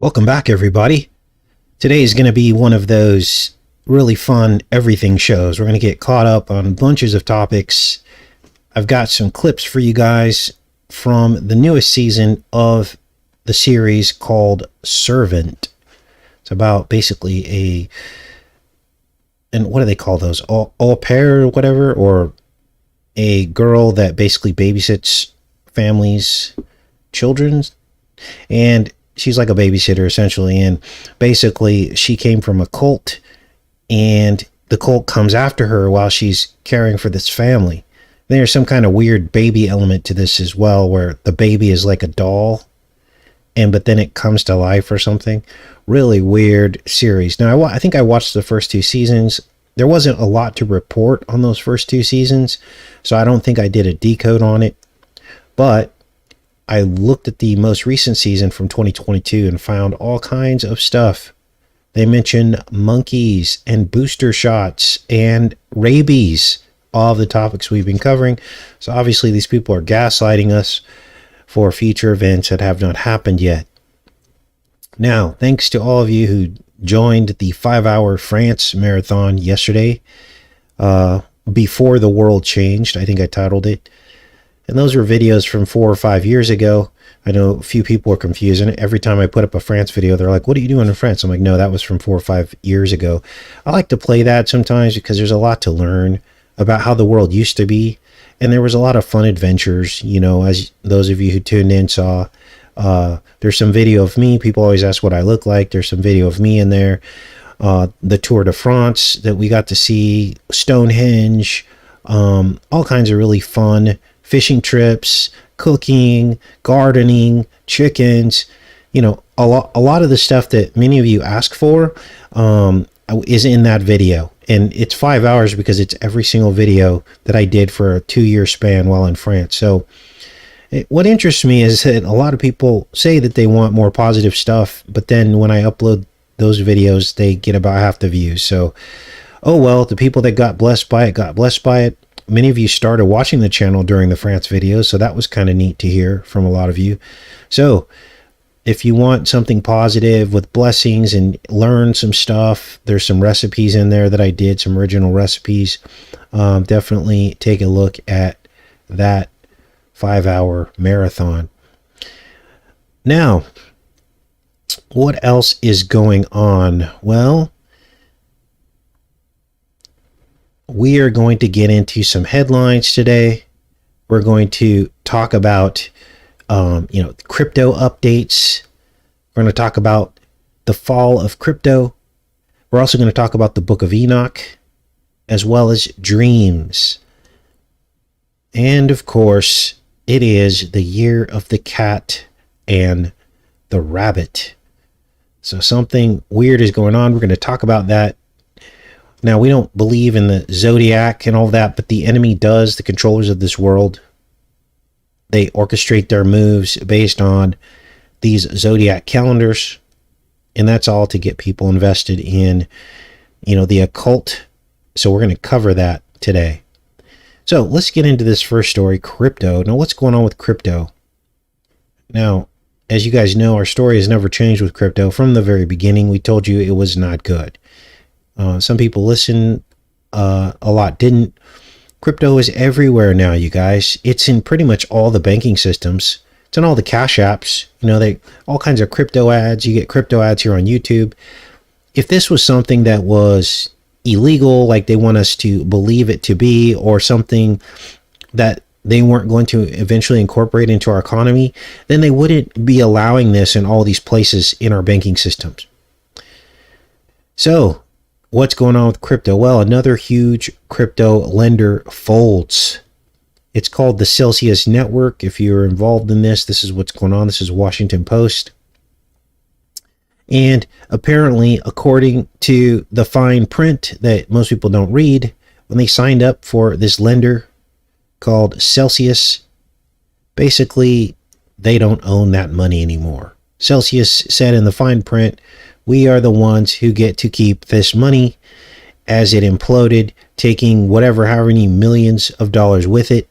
Welcome back, everybody. Today is going to be one of those really fun everything shows. We're going to get caught up on bunches of topics. I've got some clips for you guys from the newest season of the series called Servant. It's about basically and what do they call those? Au pair or whatever, or a girl that basically babysits families' children. And she's like a babysitter essentially, and basically she came from a cult, and the cult comes after her while she's caring for this family. There's some kind of weird baby element to this as well, where the baby is like a doll, but then it comes to life or something. Really weird series. Now I think I watched the first two seasons. There wasn't a lot to report on those first two seasons, so I don't think I did a decode on it, but I looked at the most recent season from 2022 and found all kinds of stuff. They mention monkeys and booster shots and rabies, all of the topics we've been covering. So obviously these people are gaslighting us for future events that have not happened yet. Now, thanks to all of you who joined the 5-hour France marathon yesterday, before the world changed, I think I titled it. And those were videos from 4 or 5 years ago. I know a few people are confused, and every time I put up a France video, they're like, what are you doing in France? I'm like, no, that was from 4 or 5 years ago. I like to play that sometimes because there's a lot to learn about how the world used to be. And there was a lot of fun adventures, you know, as those of you who tuned in saw. There's some video of me. People always ask what I look like. There's some video of me in there. The Tour de France that we got to see, Stonehenge, all kinds of really fun fishing trips, cooking, gardening, chickens, you know, a lot of the stuff that many of you ask for is in that video. And it's 5 hours because it's every single video that I did for a 2-year span while in France. So what interests me is that a lot of people say that they want more positive stuff, but then when I upload those videos, they get about half the views. So, oh well, the people that got blessed by it got blessed by it. Many of you started watching the channel during the France videos, so that was kind of neat to hear from a lot of you. So if you want something positive with blessings and learn some stuff, there's some recipes in there that I did, some original recipes. Definitely take a look at that 5-hour marathon. Now, what else is going on? Well, we are going to get into some headlines today. We're going to talk about, crypto updates. We're going to talk about the fall of crypto. We're also going to talk about the Book of Enoch, as well as dreams. And of course, it is the year of the cat and the rabbit. So something weird is going on. We're going to talk about that. Now, we don't believe in the zodiac and all that, but the enemy does, the controllers of this world. They orchestrate their moves based on these zodiac calendars, and that's all to get people invested in, the occult. So we're going to cover that today. So let's get into this first story, crypto. Now, what's going on with crypto? Now, as you guys know, our story has never changed with crypto. From the very beginning, we told you it was not good. Some people listen, a lot didn't. Crypto is everywhere now, you guys. It's in pretty much all the banking systems. It's in all the cash apps. They all kinds of crypto ads. You get crypto ads here on YouTube. If this was something that was illegal, like they want us to believe it to be, or something that they weren't going to eventually incorporate into our economy, then they wouldn't be allowing this in all these places in our banking systems. So, what's going on with crypto? Well, another huge crypto lender folds. It's called the Celsius Network. If you're involved in this is what's going on. This is Washington Post. And apparently, according to the fine print that most people don't read, when they signed up for this lender called Celsius, basically, they don't own that money anymore. Celsius said in the fine print, we are the ones who get to keep this money as it imploded, taking however many millions of dollars with it.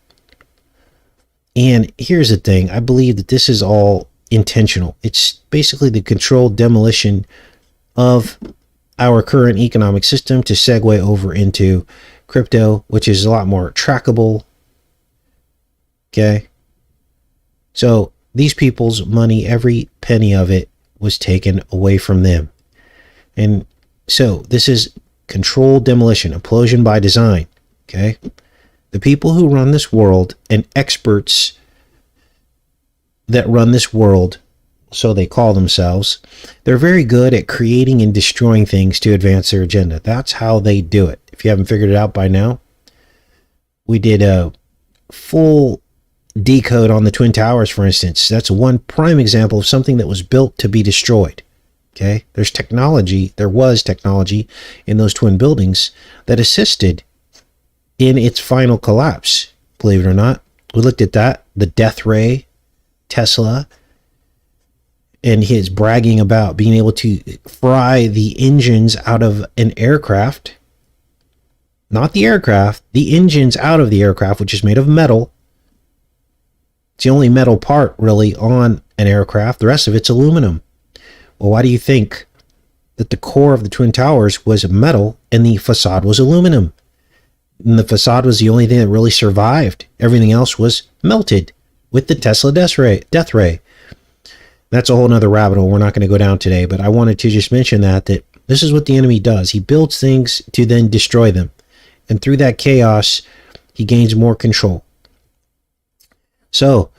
And here's the thing. I believe that this is all intentional. It's basically the controlled demolition of our current economic system to segue over into crypto, which is a lot more trackable. Okay. So these people's money, every penny of it was taken away from them. And so this is controlled demolition, implosion by design. Okay. The people who run this world and experts that run this world, so they call themselves, they're very good at creating and destroying things to advance their agenda. That's how they do it. If you haven't figured it out by now, we did a full decode on the Twin Towers, for instance. That's one prime example of something that was built to be destroyed. Okay, there was technology in those twin buildings that assisted in its final collapse, believe it or not. We looked at that, the death ray, Tesla, and his bragging about being able to fry the engines out of an aircraft. Not the aircraft, the engines out of the aircraft, which is made of metal. It's the only metal part really on an aircraft. The rest of it's aluminum. Well, why do you think that the core of the Twin Towers was metal and the facade was aluminum? And the facade was the only thing that really survived. Everything else was melted with the Tesla death ray. That's a whole nother rabbit hole we're not going to go down today, but I wanted to just mention that this is what the enemy does. He builds things to then destroy them. And through that chaos, he gains more control. So,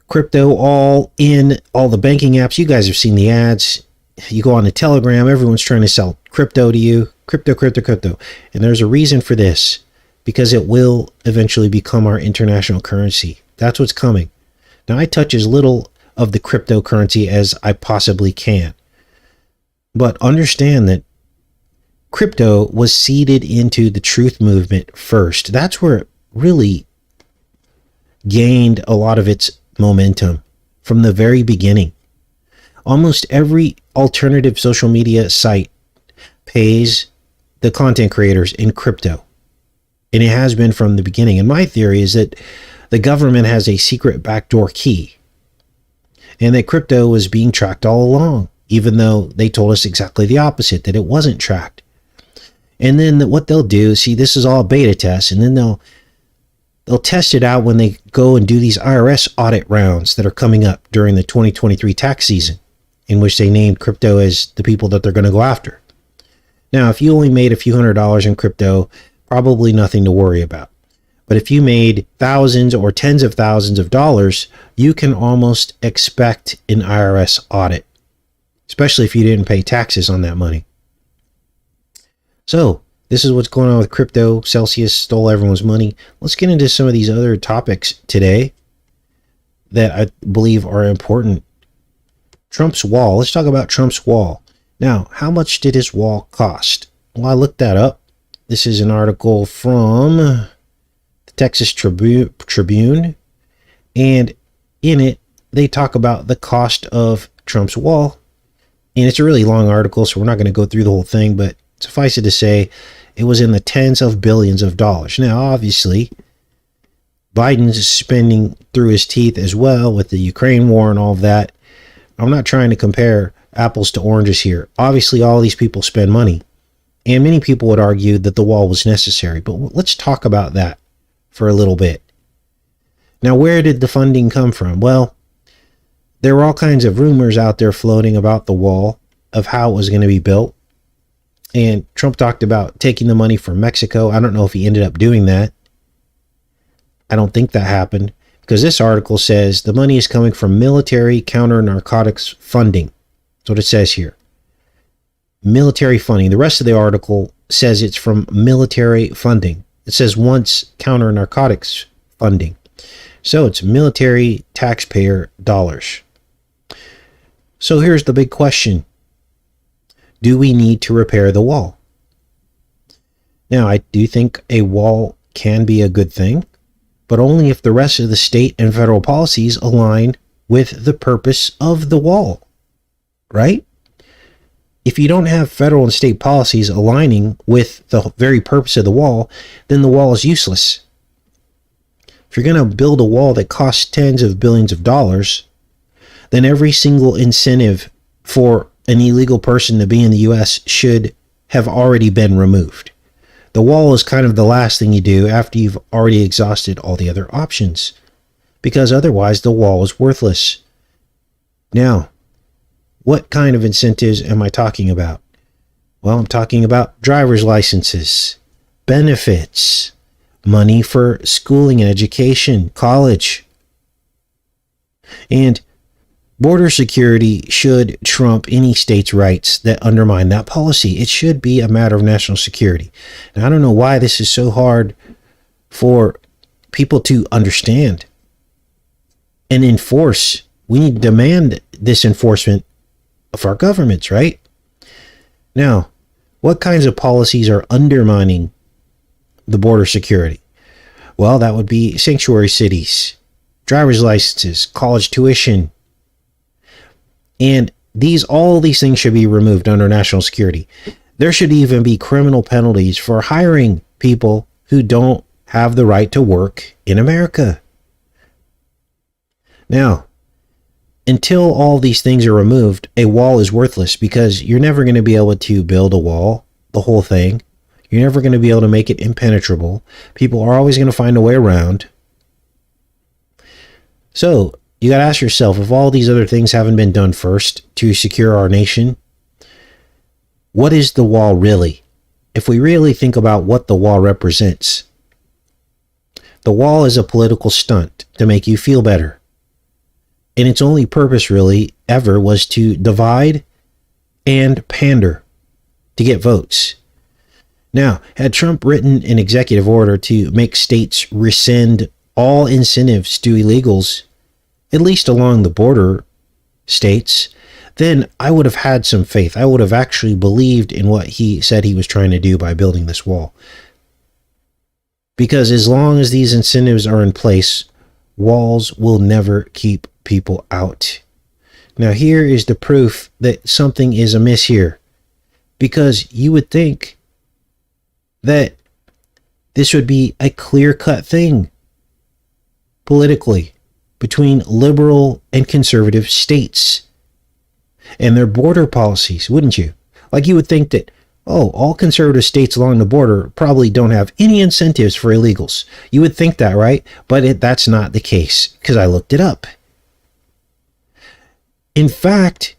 crypto all the banking apps. You guys have seen the ads. You go on to Telegram, everyone's trying to sell crypto to you. Crypto. And there's a reason for this, because it will eventually become our international currency. That's what's coming. Now, I touch as little of the cryptocurrency as I possibly can. But understand that crypto was seeded into the truth movement first. That's where it really gained a lot of its momentum from the very beginning. Almost every alternative social media site pays the content creators in crypto. And it has been from the beginning. And my theory is that the government has a secret backdoor key. And that crypto was being tracked all along, even though they told us exactly the opposite, that it wasn't tracked. And then what they'll do, see, this is all beta tests, and then they'll test it out when they go and do these IRS audit rounds that are coming up during the 2023 tax season, in which they named crypto as the people that they're going to go after. Now, if you only made a few $100s in crypto, probably nothing to worry about. But if you made thousands or tens of thousands of dollars, you can almost expect an IRS audit, especially if you didn't pay taxes on that money. So, this is what's going on with crypto. Celsius stole everyone's money. Let's get into some of these other topics today that I believe are important. Trump's wall. Let's talk about Trump's wall. Now, how much did his wall cost? Well, I looked that up. This is an article from the Texas Tribune, and in it, they talk about the cost of Trump's wall. And it's a really long article, so we're not going to go through the whole thing, but suffice it to say, it was in the tens of billions of dollars. Now, obviously, Biden's spending through his teeth as well with the Ukraine war and all of that. I'm not trying to compare apples to oranges here. Obviously, all these people spend money, and many people would argue that the wall was necessary. But let's talk about that for a little bit. Now, where did the funding come from? Well, there were all kinds of rumors out there floating about the wall, of how it was going to be built. And Trump talked about taking the money from Mexico. I don't know if he ended up doing that. I don't think that happened, because this article says the money is coming from military counter-narcotics funding. That's what it says here. Military funding. The rest of the article says it's from military funding. It says once counter-narcotics funding. So it's military taxpayer dollars. So here's the big question. Do we need to repair the wall? Now, I do think a wall can be a good thing, but only if the rest of the state and federal policies align with the purpose of the wall, right? If you don't have federal and state policies aligning with the very purpose of the wall, then the wall is useless. If you're going to build a wall that costs tens of billions of dollars, then every single incentive for an illegal person to be in the U.S. should have already been removed. The wall is kind of the last thing you do after you've already exhausted all the other options, because otherwise the wall is worthless. Now, what kind of incentives am I talking about? Well, I'm talking about driver's licenses, benefits, money for schooling and education, college. And border security should trump any state's rights that undermine that policy. It should be a matter of national security. And I don't know why this is so hard for people to understand and enforce. We need to demand this enforcement of our governments, right? Now, what kinds of policies are undermining the border security? Well, that would be sanctuary cities, driver's licenses, college tuition. And all these things should be removed under national security. There should even be criminal penalties for hiring people who don't have the right to work in America. Now, until all these things are removed, a wall is worthless, because you're never going to be able to build a wall, the whole thing. You're never going to be able to make it impenetrable. People are always going to find a way around. So you got to ask yourself, if all these other things haven't been done first to secure our nation, what is the wall really? If we really think about what the wall represents, the wall is a political stunt to make you feel better. And its only purpose really ever was to divide and pander to get votes. Now, had Trump written an executive order to make states rescind all incentives to illegals, at least along the border states, then I would have had some faith. I would have actually believed in what he said he was trying to do by building this wall. Because as long as these incentives are in place, walls will never keep people out. Now, here is the proof that something is amiss here, because you would think that this would be a clear-cut thing politically between liberal and conservative states and their border policies, wouldn't you? Like, you would think that, all conservative states along the border probably don't have any incentives for illegals. You would think that, right? But that's not the case, because I looked it up. In fact,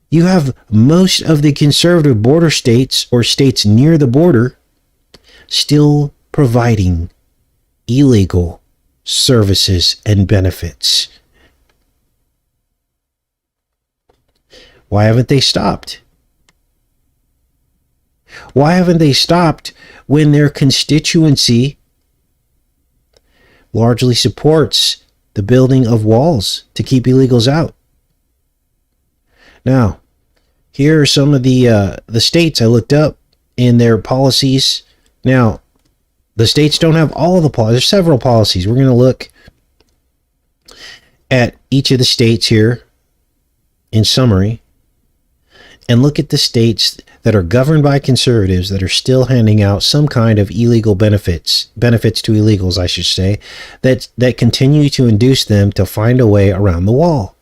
you have most of the conservative border states, or states near the border, still providing illegal services and benefits. Why haven't they stopped? Why haven't they stopped when their constituency largely supports the building of walls to keep illegals out? Now, here are some of the states I looked up in their policies. Now, the states don't have all of the policies. There's several policies. We're going to look at each of the states here in summary and look at the states that are governed by conservatives that are still handing out some kind of illegal benefits to illegals, I should say, that continue to induce them to find a way around the wall.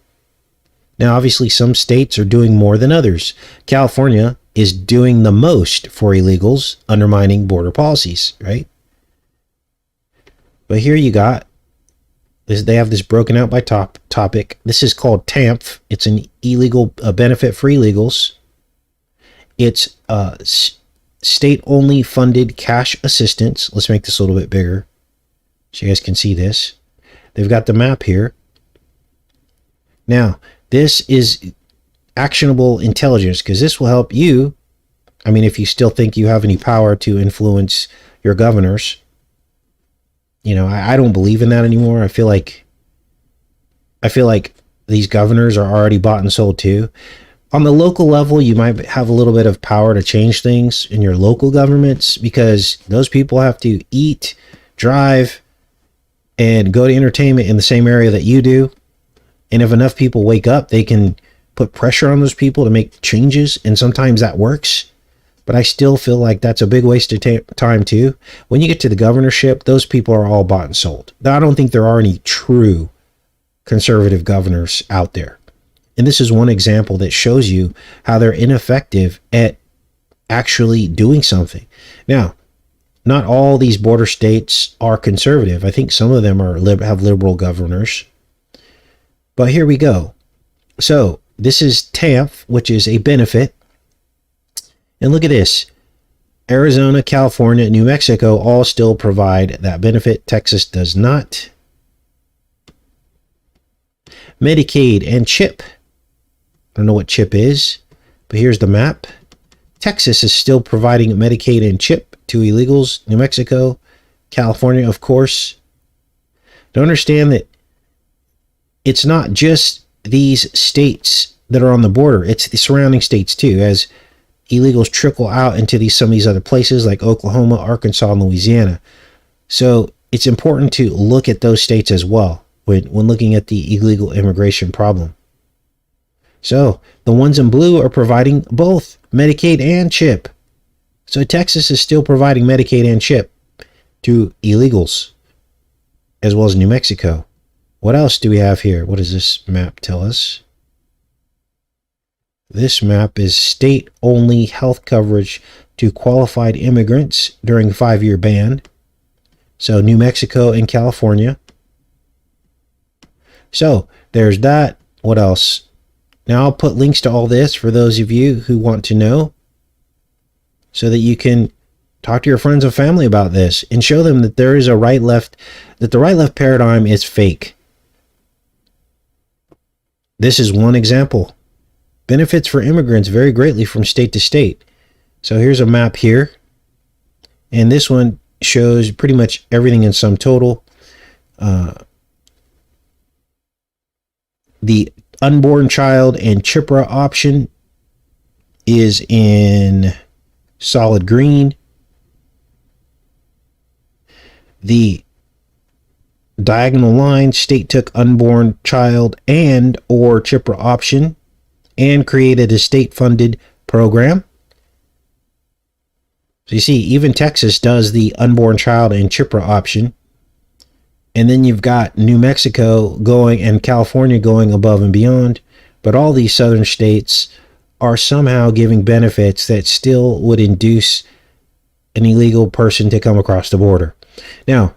Now, obviously, some states are doing more than others. California is doing the most for illegals, undermining border policies, right? But here you got this. They have this broken out by topic. This is called TAMF. It's an illegal benefit for illegals. It's state-only funded cash assistance. Let's make this a little bit bigger so you guys can see this. They've got the map here. Now, this is actionable intelligence, because this will help you. I mean, if you still think you have any power to influence your governors. You know, I don't believe in that anymore. I feel like these governors are already bought and sold too. On the local level, you might have a little bit of power to change things in your local governments, because those people have to eat, drive, and go to entertainment in the same area that you do. And if enough people wake up, they can put pressure on those people to make changes. And sometimes that works. But I still feel like that's a big waste of time too. When you get to the governorship, those people are all bought and sold. I don't think there are any true conservative governors out there. And this is one example that shows you how they're ineffective at actually doing something. Now, not all these border states are conservative. I think some of them have liberal governors. But here we go. So this is TAMF, which is a benefit. And look at this. Arizona, California, New Mexico all still provide that benefit. Texas does not. Medicaid and CHIP. I don't know what CHIP is, but here's the map. Texas is still providing Medicaid and CHIP to illegals. New Mexico, California, of course. To understand that it's not just these states that are on the border, it's the surrounding states too, as illegals trickle out into some of these other places like Oklahoma, Arkansas, and Louisiana. So it's important to look at those states as well when looking at the illegal immigration problem. So the ones in blue are providing both Medicaid and CHIP. So Texas is still providing Medicaid and CHIP to illegals, as well as New Mexico. What else do we have here? What does this map tell us? This map is state-only health coverage to qualified immigrants during a 5-year ban. So New Mexico and California. So there's that. What else? Now I'll put links to all this for those of you who want to know, so that you can talk to your friends and family about this and show them that there is a right-left, that the right-left paradigm is fake. This is one example. Benefits for immigrants vary greatly from state to state. So here's a map here. And this one shows pretty much everything in sum total. The unborn child and CHIPRA option is in solid green. The diagonal line, state took unborn child and or CHIPRA option and created a state-funded program. So you see, even Texas does the unborn child and CHIPRA option. And then you've got New Mexico going and California going above and beyond. But all these southern states are somehow giving benefits that still would induce an illegal person to come across the border. Now,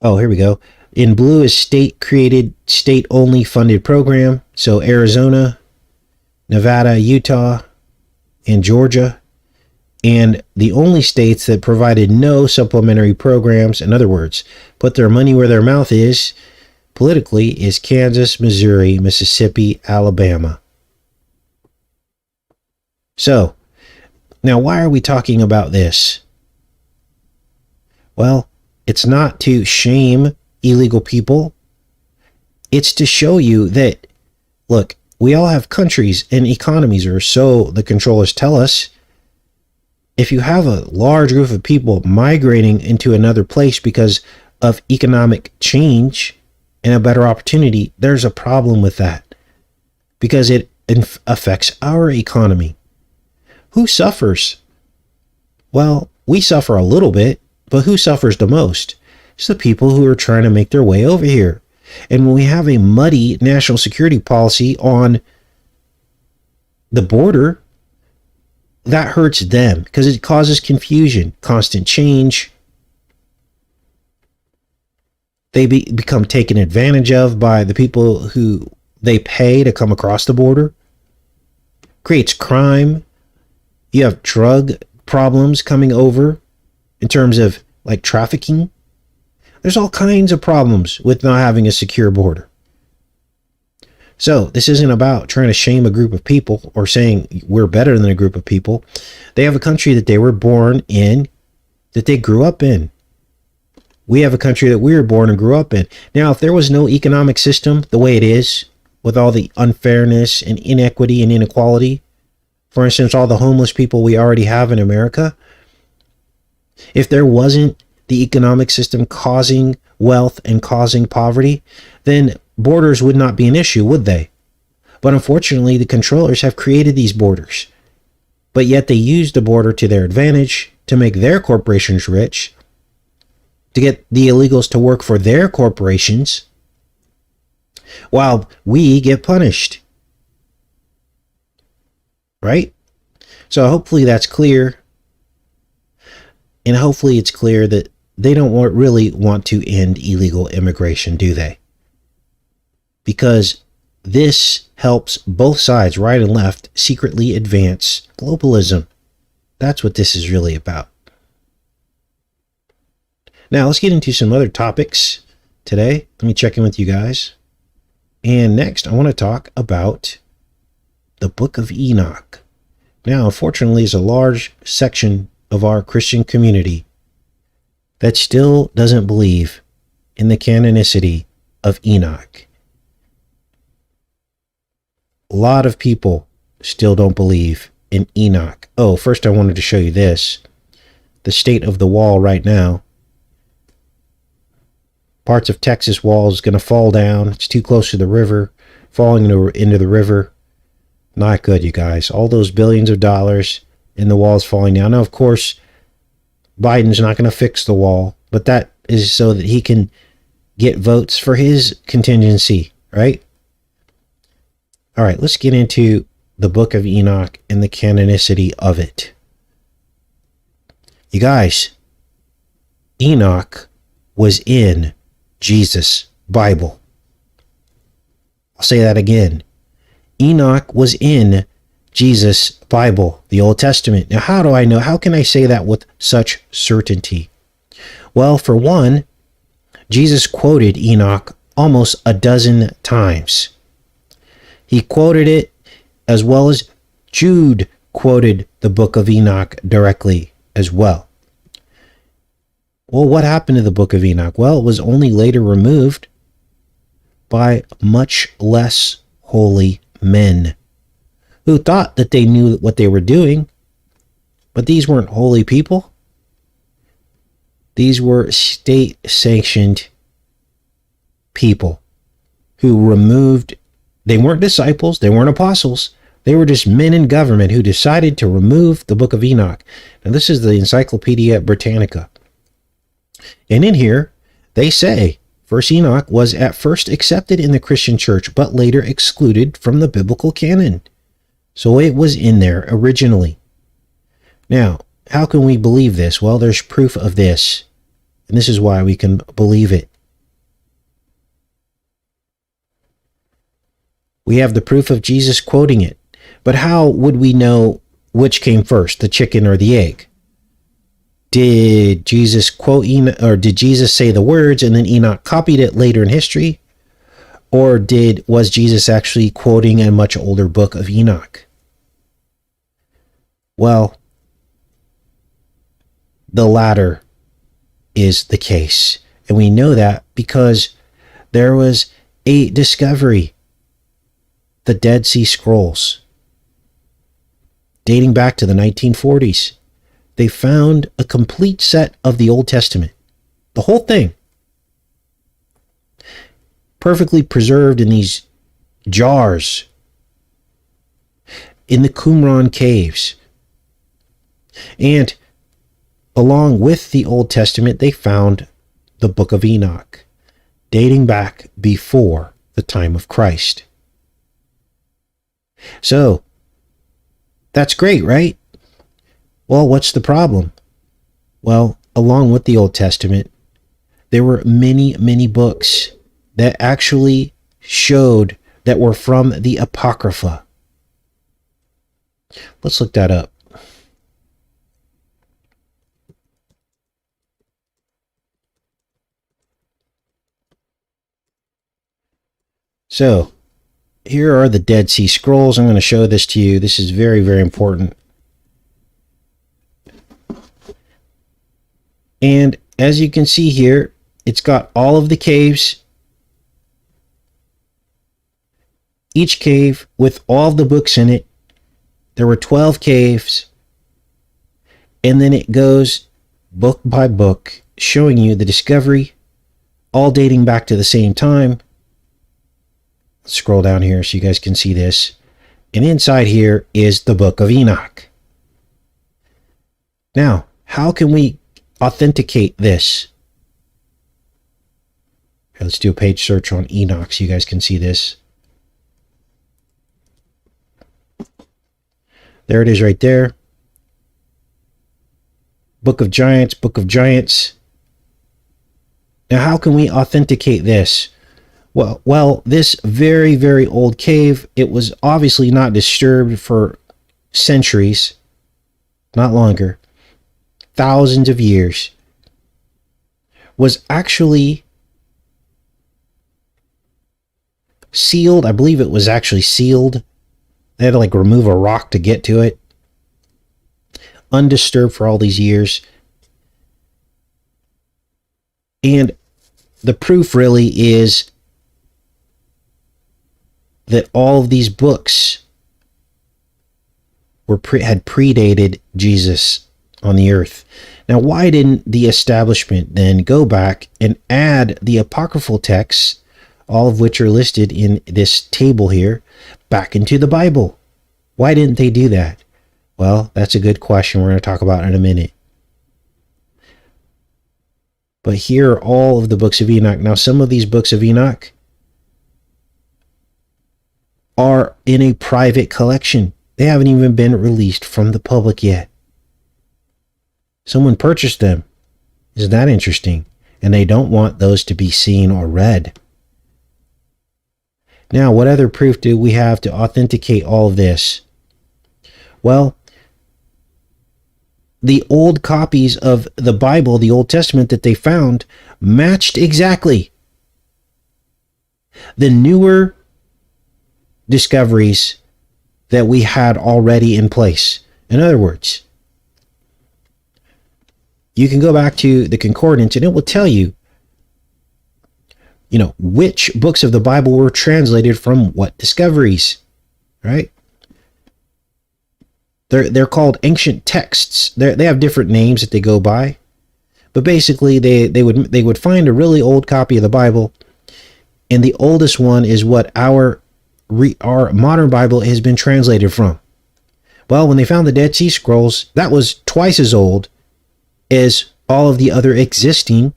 oh, here we go. In blue is state-created, state-only funded program. So Arizona, Nevada, Utah, and Georgia. And the only states that provided no supplementary programs, in other words, put their money where their mouth is, politically, is Kansas, Missouri, Mississippi, Alabama. So, now why are we talking about this? Well, it's not to shame illegal people. It's to show you that, look, we all have countries and economies, or so the controllers tell us. If you have a large group of people migrating into another place because of economic change and a better opportunity, there's a problem with that, because it affects our economy. Who suffers? Well, we suffer a little bit, but who suffers the most? It's the people who are trying to make their way over here. And when we have a muddy national security policy on the border, that hurts them because it causes confusion, constant change. They become taken advantage of by the people who they pay to come across the border. Creates crime. You have drug problems coming over in terms of like trafficking. There's all kinds of problems with not having a secure border. So this isn't about trying to shame a group of people or saying we're better than a group of people. They have a country that they were born in, that they grew up in. We have a country that we were born and grew up in. Now, if there was no economic system the way it is, with all the unfairness and inequity and inequality, for instance, all the homeless people we already have in America, if there wasn't the economic system causing wealth and causing poverty, then borders would not be an issue, would they? But unfortunately, the controllers have created these borders. But yet they use the border to their advantage to make their corporations rich, to get the illegals to work for their corporations. while we get punished. Right? So hopefully that's clear. And hopefully it's clear that they don't really want to end illegal immigration, do they? Because this helps both sides, right and left, secretly advance globalism. That's what this is really about. Now, let's get into some other topics today. Let me check in with you guys. And next, I want to talk about the Book of Enoch. Now, unfortunately, there's a large section of our Christian community that still doesn't believe in the canonicity of Enoch. A lot of people still don't believe in Enoch. Oh, first I wanted to show you this. The state of the wall right now. Parts of Texas wall is going to fall down. It's too close to the river. Falling into the river. Not good, you guys. All those billions of dollars and the wall's falling down. Now, of course, Biden's not going to fix the wall, but that is so that he can get votes for his contingency, right? All right, let's get into the Book of Enoch and the canonicity of it. You guys, Enoch was in Jesus' Bible. I'll say that again. Enoch was in Jesus' Bible, the Old Testament. Now, how do I know? How can I say that with such certainty? Well, for one, Jesus quoted Enoch almost a dozen times. He quoted it as well as Jude quoted the Book of Enoch directly as well. Well, what happened to the Book of Enoch? Well, it was only later removed by much less holy men who thought that they knew what they were doing, but these weren't holy people. These were state-sanctioned people who removed. They weren't disciples, they weren't apostles, they were just men in government who decided to remove the Book of Enoch. Now, this is the Encyclopedia Britannica. And in here, they say, First Enoch was at first accepted in the Christian church, but later excluded from the biblical canon. So it was in there originally. Now, how can we believe this? Well, there's proof of this, and this is why we can believe it. We have the proof of Jesus quoting it. But how would we know which came first, the chicken or the egg? Did Jesus quote Enoch, or did Jesus say the words and then Enoch copied it later in history? Or was Jesus actually quoting a much older book of Enoch? Well, the latter is the case. And we know that because there was a discovery. The Dead Sea Scrolls, dating back to the 1940s. They found a complete set of the Old Testament. The whole thing. Perfectly preserved in these jars. In the Qumran caves. And along with the Old Testament, they found the Book of Enoch, dating back before the time of Christ. So, that's great, right? Well, what's the problem? Well, along with the Old Testament, there were many, many books that actually showed that were from the Apocrypha. Let's look that up. So, here are the Dead Sea Scrolls. I'm going to show this to you. This is very, very important. And as you can see here, it's got all of the caves. Each cave with all of the books in it. There were 12 caves. And then it goes book by book, showing you the discovery, all dating back to the same time. Scroll down here so you guys can see this. And inside here is the Book of Enoch. Now, how can we authenticate this? Here, let's do a page search on Enoch so you guys can see this. There it is right there. Book of Giants, Book of Giants. Now, how can we authenticate this? Well, this very, very old cave, it was obviously not disturbed for centuries, not longer, thousands of years, was actually sealed. I believe it was actually sealed. They had to like remove a rock to get to it. Undisturbed for all these years. And the proof really is that all of these books had predated Jesus on the earth. Now, why didn't the establishment then go back and add the apocryphal texts, all of which are listed in this table here, back into the Bible? Why didn't they do that? Well, that's a good question we're going to talk about in a minute. But here are all of the books of Enoch. Now, some of these books of Enoch are in a private collection. They haven't even been released from the public yet. Someone purchased them. Isn't that interesting? And they don't want those to be seen or read. Now, what other proof do we have to authenticate all of this? Well, the old copies of the Bible, the Old Testament that they found, matched exactly. The newer discoveries that we had already in place. In other words, you can go back to the concordance and it will tell you, which books of the Bible were translated from what discoveries, right? They're called ancient texts. They have different names that they go by, but basically they would find a really old copy of the Bible, and the oldest one is what our modern Bible has been translated from. Well, when they found the Dead Sea Scrolls, that was twice as old as all of the other existing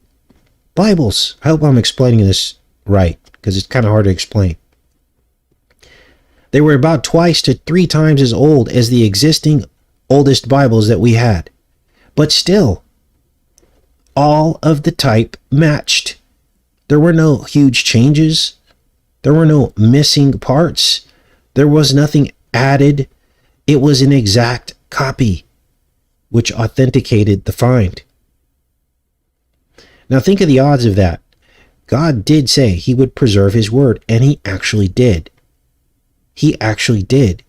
Bibles. I hope I'm explaining this right, because it's kind of hard to explain. They were about twice to 3 times as old as the existing oldest Bibles that we had. But still, all of the type matched. There were no huge changes. There were no missing parts. There was nothing added. It was an exact copy, which authenticated the find. Now think of the odds of that. God did say he would preserve his word, and he actually did. He actually did.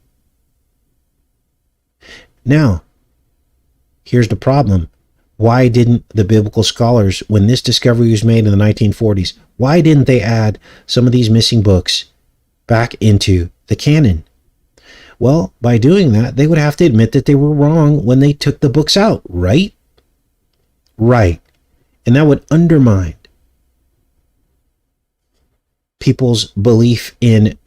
Now, here's the problem. Why didn't the biblical scholars, when this discovery was made in the 1940s, why didn't they add some of these missing books back into the canon? Well, by doing that, they would have to admit that they were wrong when they took the books out, right? Right. And that would undermine people's belief in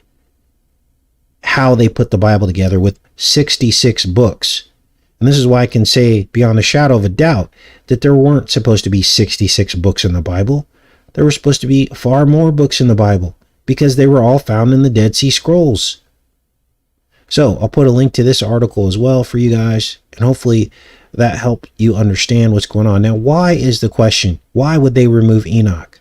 how they put the Bible together with 66 books. And this is why I can say beyond a shadow of a doubt that there weren't supposed to be 66 books in the Bible. There were supposed to be far more books in the Bible because they were all found in the Dead Sea Scrolls. So I'll put a link to this article as well for you guys, and hopefully that helped you understand what's going on. Now, why is the question? Why would they remove Enoch?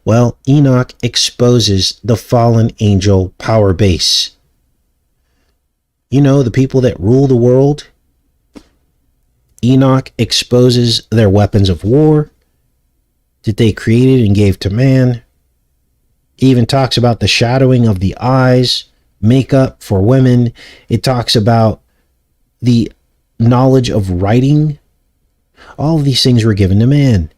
Well, Enoch exposes the fallen angel power base. The people that rule the world. Enoch exposes their weapons of war that they created and gave to man. He even talks about the shadowing of the eyes, makeup for women. It talks about the knowledge of writing. All of these things were given to man.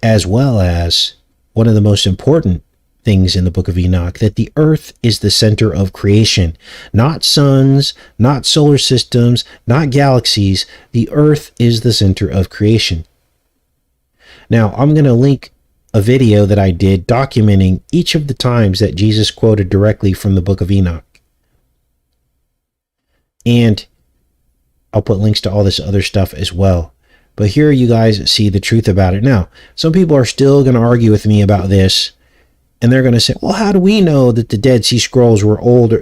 As well as one of the most important things in the Book of Enoch, that the earth is the center of creation. Not suns, not solar systems, not galaxies. The earth is the center of creation. Now, I'm going to link a video that I did documenting each of the times that Jesus quoted directly from the Book of Enoch. And I'll put links to all this other stuff as well. But here you guys see the truth about it. Now, some people are still going to argue with me about this, and they're going to say, well, how do we know that the Dead Sea Scrolls were old,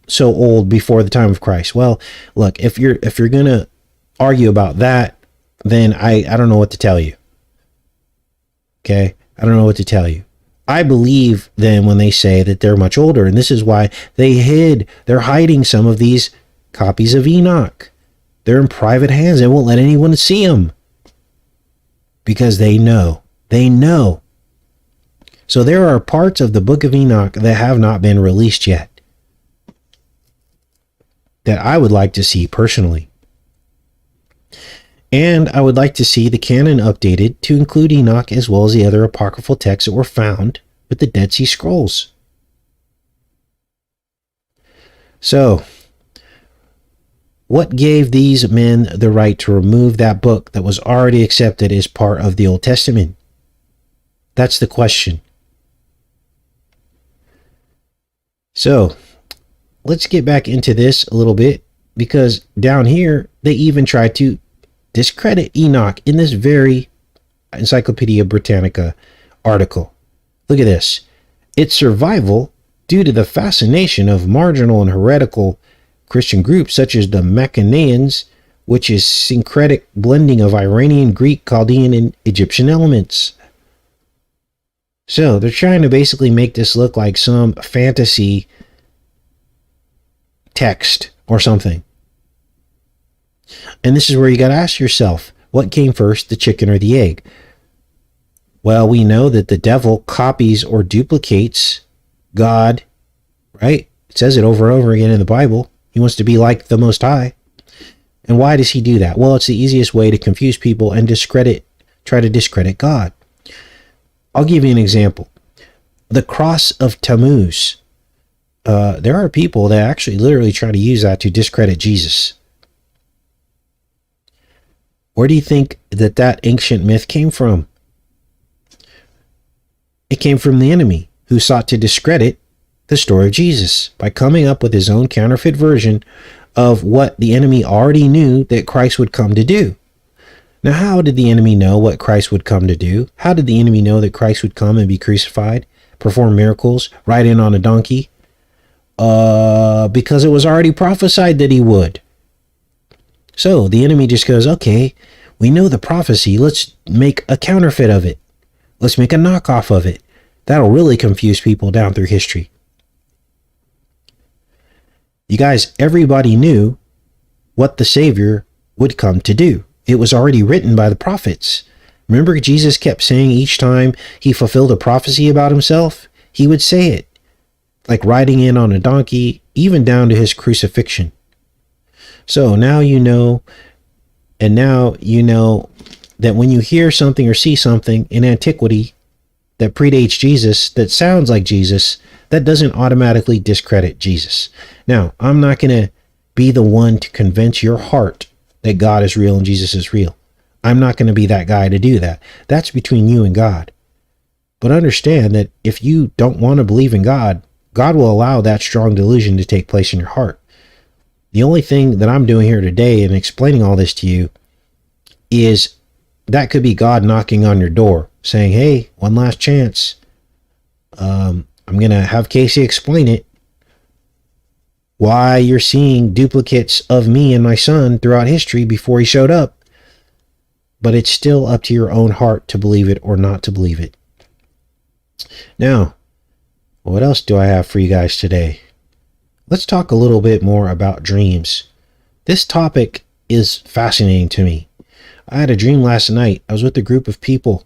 so old before the time of Christ? Well, look, if you're going to argue about that, then I don't know what to tell you. Okay? I don't know what to tell you. I believe then when they say that they're much older, and this is why they're hiding some of these copies of Enoch. They're in private hands. They won't let anyone see them because they know. So there are parts of the Book of Enoch that have not been released yet that I would like to see personally. And I would like to see the canon updated to include Enoch as well as the other apocryphal texts that were found with the Dead Sea Scrolls. So, what gave these men the right to remove that book that was already accepted as part of the Old Testament? That's the question. So, let's get back into this a little bit, because down here, they even tried to discredit Enoch in this very Encyclopedia Britannica article. Look at this. Its survival, due to the fascination of marginal and heretical Christian groups such as the Messianians, which is syncretic blending of Iranian, Greek, Chaldean, and Egyptian elements. So they're trying to basically make this look like some fantasy text or something. And this is where you got to ask yourself, what came first, the chicken or the egg? Well, we know that the devil copies or duplicates God, right? It says it over and over again in the Bible. He wants to be like the Most High. And why does he do that? Well, it's the easiest way to confuse people and try to discredit God. I'll give you an example. The cross of Tammuz. There are people that actually literally try to use that to discredit Jesus. Where do you think that ancient myth came from? It came from the enemy who sought to discredit the story of Jesus by coming up with his own counterfeit version of what the enemy already knew that Christ would come to do. Now, how did the enemy know what Christ would come to do? How did the enemy know that Christ would come and be crucified, perform miracles, ride in on a donkey? Because it was already prophesied that he would. So the enemy just goes, okay, we know the prophecy. Let's make a counterfeit of it. Let's make a knockoff of it. That'll really confuse people down through history. You guys, everybody knew what the Savior would come to do. It was already written by the prophets. Remember, Jesus kept saying each time he fulfilled a prophecy about himself, he would say it, like riding in on a donkey, even down to his crucifixion. So now you know, and now you know that when you hear something or see something in antiquity that predates Jesus, that sounds like Jesus, that doesn't automatically discredit Jesus. Now, I'm not going to be the one to convince your heart that God is real and Jesus is real. I'm not going to be that guy to do that. That's between you and God. But understand that if you don't want to believe in God, God will allow that strong delusion to take place in your heart. The only thing that I'm doing here today and explaining all this to you is that could be God knocking on your door saying, hey, one last chance. I'm going to have Casey explain it. Why you're seeing duplicates of me and my son throughout history before he showed up. But it's still up to your own heart to believe it or not to believe it. Now, what else do I have for you guys today? Let's talk a little bit more about dreams. This topic is fascinating to me. I had a dream last night. I was with a group of people,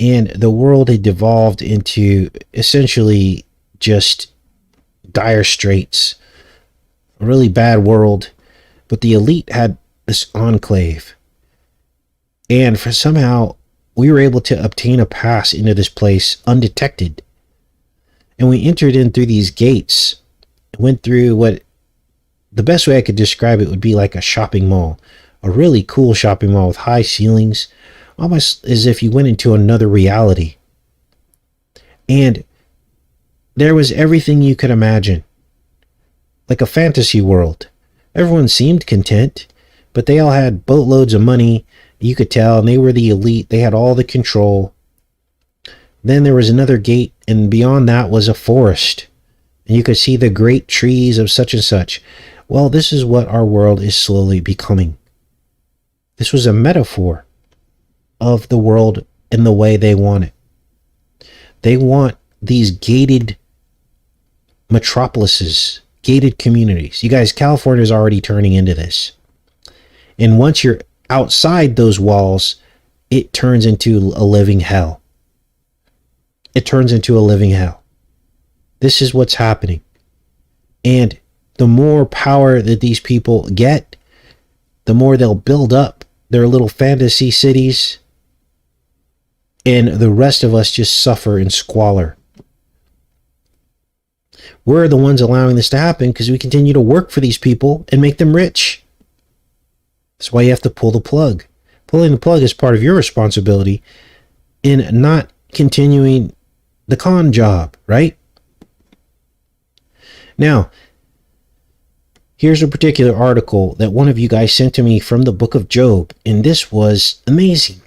and the world had devolved into essentially just dire straits. A really bad world, but the elite had this enclave. And for somehow, we were able to obtain a pass into this place undetected. And we entered in through these gates, went through what the best way I could describe it would be like a shopping mall, a really cool shopping mall with high ceilings, almost as if you went into another reality. And there was everything you could imagine, like a fantasy world. Everyone seemed content, but they all had boatloads of money, You could tell, and they were the elite. They had all the control. Then there was another gate, and beyond that was a forest. And you could see the great trees of such and such. Well, this is what our world is slowly becoming. This was a metaphor of the world in the way they want it. They want these gated metropolises, gated communities. You guys, California is already turning into this. And once you're outside those walls, it turns into a living hell. It turns into a living hell. This is what's happening. And the more power that these people get, the more they'll build up their little fantasy cities, and the rest of us just suffer in squalor. We're the ones allowing this to happen because we continue to work for these people and make them rich. That's why you have to pull the plug. Pulling the plug is part of your responsibility in not continuing the con job, right? Now, here's a particular article that one of you guys sent to me from the Book of Job, and this was amazing.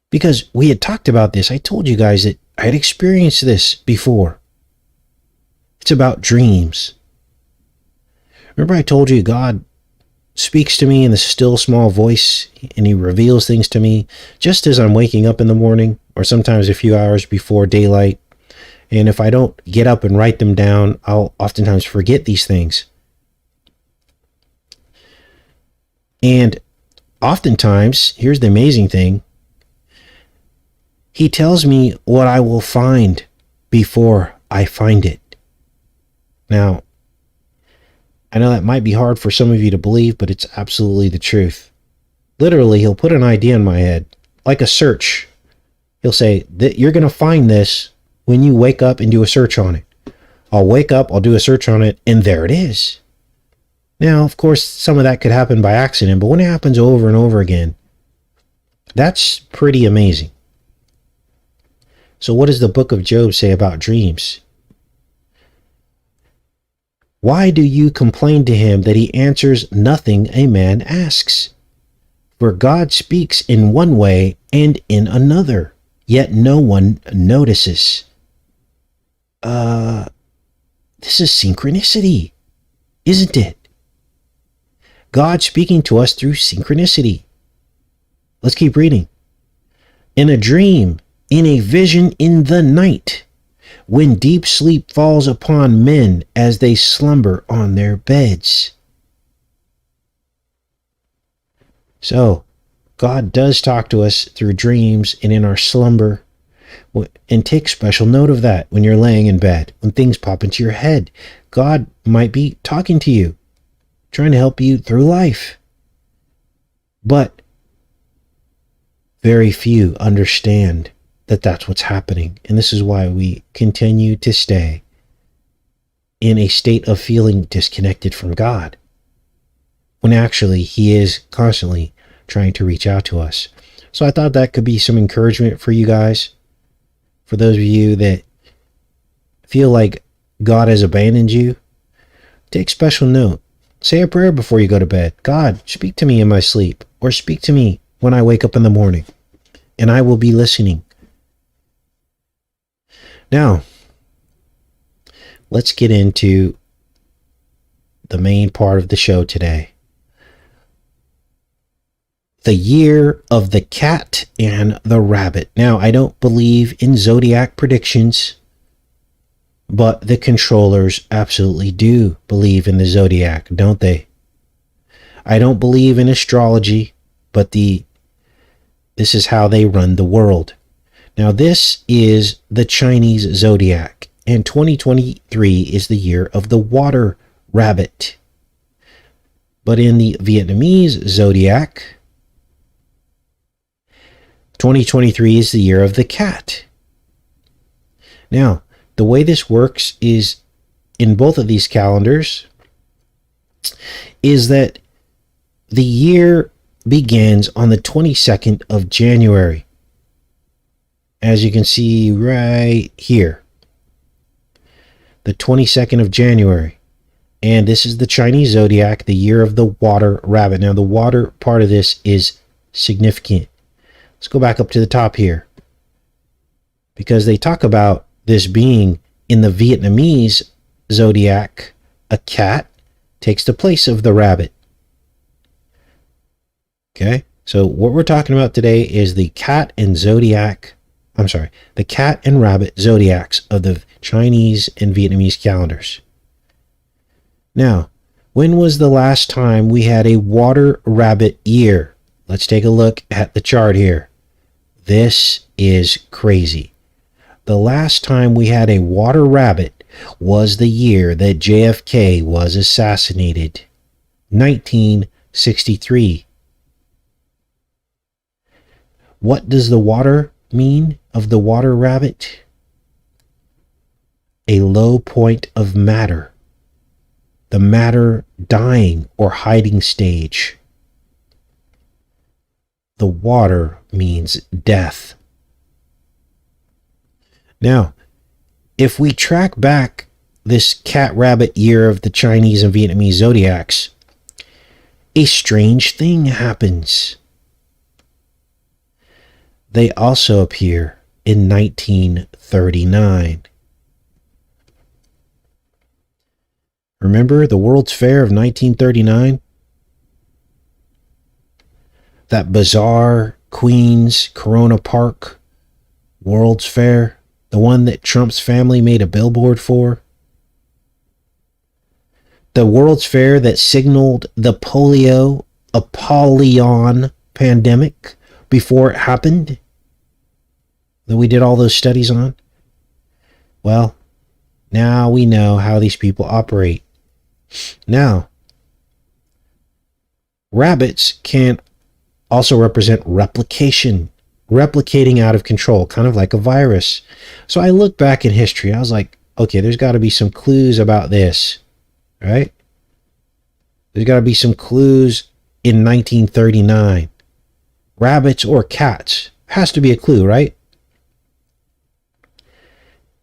Because we had talked about this. I told you guys that I had experienced this before. It's about dreams. Remember I told you God speaks to me in the still small voice, and he reveals things to me just as I'm waking up in the morning, or sometimes a few hours before daylight. And if I don't get up and write them down, I'll oftentimes forget these things. And oftentimes, here's the amazing thing, he tells me what I will find before I find it. Now, I know that might be hard for some of you to believe, but it's absolutely the truth. Literally, he'll put an idea in my head, like a search. He'll say, you're going to find this when you wake up and do a search on it. I'll wake up, I'll do a search on it, and there it is. Now, of course, some of that could happen by accident, but when it happens over and over again, that's pretty amazing. So what does the Book of Job say about dreams? Why do you complain to him that he answers nothing a man asks? For God speaks in one way and in another, yet no one notices. This is synchronicity, isn't it? God speaking to us through synchronicity. Let's keep reading. In a dream, in a vision in the night, when deep sleep falls upon men as they slumber on their beds. So, God does talk to us through dreams and in our slumber. And take special note of that when you're laying in bed, when things pop into your head. God might be talking to you, trying to help you through life. But very few understand that that's what's happening. And this is why we continue to stay in a state of feeling disconnected from God, when actually he is constantly trying to reach out to us. So I thought that could be some encouragement for you guys. For those of you that feel like God has abandoned you, take special note. Say a prayer before you go to bed. God, speak to me in my sleep, or speak to me when I wake up in the morning, and I will be listening. Now, let's get into the main part of the show today. The year of the cat and the rabbit. Now, I don't believe in zodiac predictions, but the controllers absolutely do believe in the zodiac, don't they? I don't believe in astrology, but this is how they run the world. Now, this is the Chinese zodiac, and 2023 is the year of the water rabbit. But in the Vietnamese zodiac, 2023 is the year of the cat. Now, the way this works is, in both of these calendars, is that the year begins on the 22nd of January. As you can see right here, the 22nd of January. And this is the Chinese zodiac, the year of the water rabbit. Now, the water part of this is significant. Let's go back up to the top here, because they talk about this being in the Vietnamese zodiac. A cat takes the place of the rabbit. Okay, so what we're talking about today is the cat and rabbit zodiacs of the Chinese and Vietnamese calendars. Now, when was the last time we had a water rabbit year? Let's take a look at the chart here. This is crazy. The last time we had a water rabbit was the year that JFK was assassinated, 1963. What does the water mean of the water rabbit? A low point of matter. The matter dying or hiding stage. The water means death. Now, if we track back this cat-rabbit year of the Chinese and Vietnamese zodiacs, a strange thing happens. They also appear in 1939. Remember the World's Fair of 1939? That bizarre Queens Corona Park World's Fair, the one that Trump's family made a billboard for? The World's Fair that signaled the Apollyon pandemic before it happened, that we did all those studies on? Well, now we know how these people operate. Now, rabbits can also represent replication, replicating out of control, kind of like a virus. So I look back in history, I was like, okay, there's got to be some clues about this, right? There's got to be some clues in 1939. Rabbits or cats, has to be a clue, right?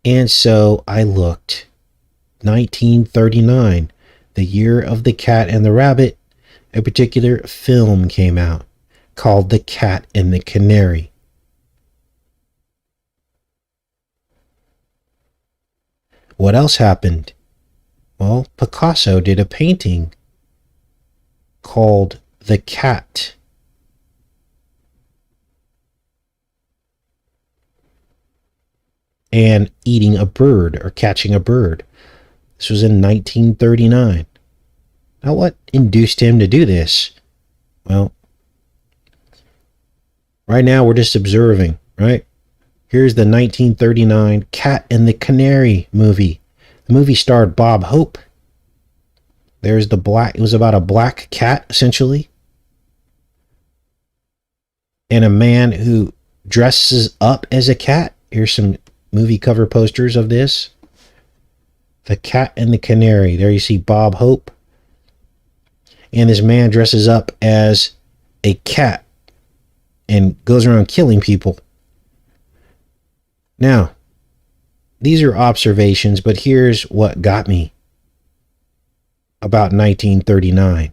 And so I looked. 1939, the year of the cat and the rabbit, a particular film came out called The Cat and the Canary. What else happened? Well, Picasso did a painting called The Cat. And eating a bird or catching a bird. This was in 1939. Now, what induced him to do this? Well, right now we're just observing, right? Here's the 1939 Cat and the Canary movie. The movie starred Bob Hope. There's the black, it was about a black cat, essentially. And a man who dresses up as a cat. Here's some movie cover posters of this. The Cat and the Canary. There you see Bob Hope. And this man dresses up as a cat and goes around killing people. Now, these are observations, but here's what got me about 1939.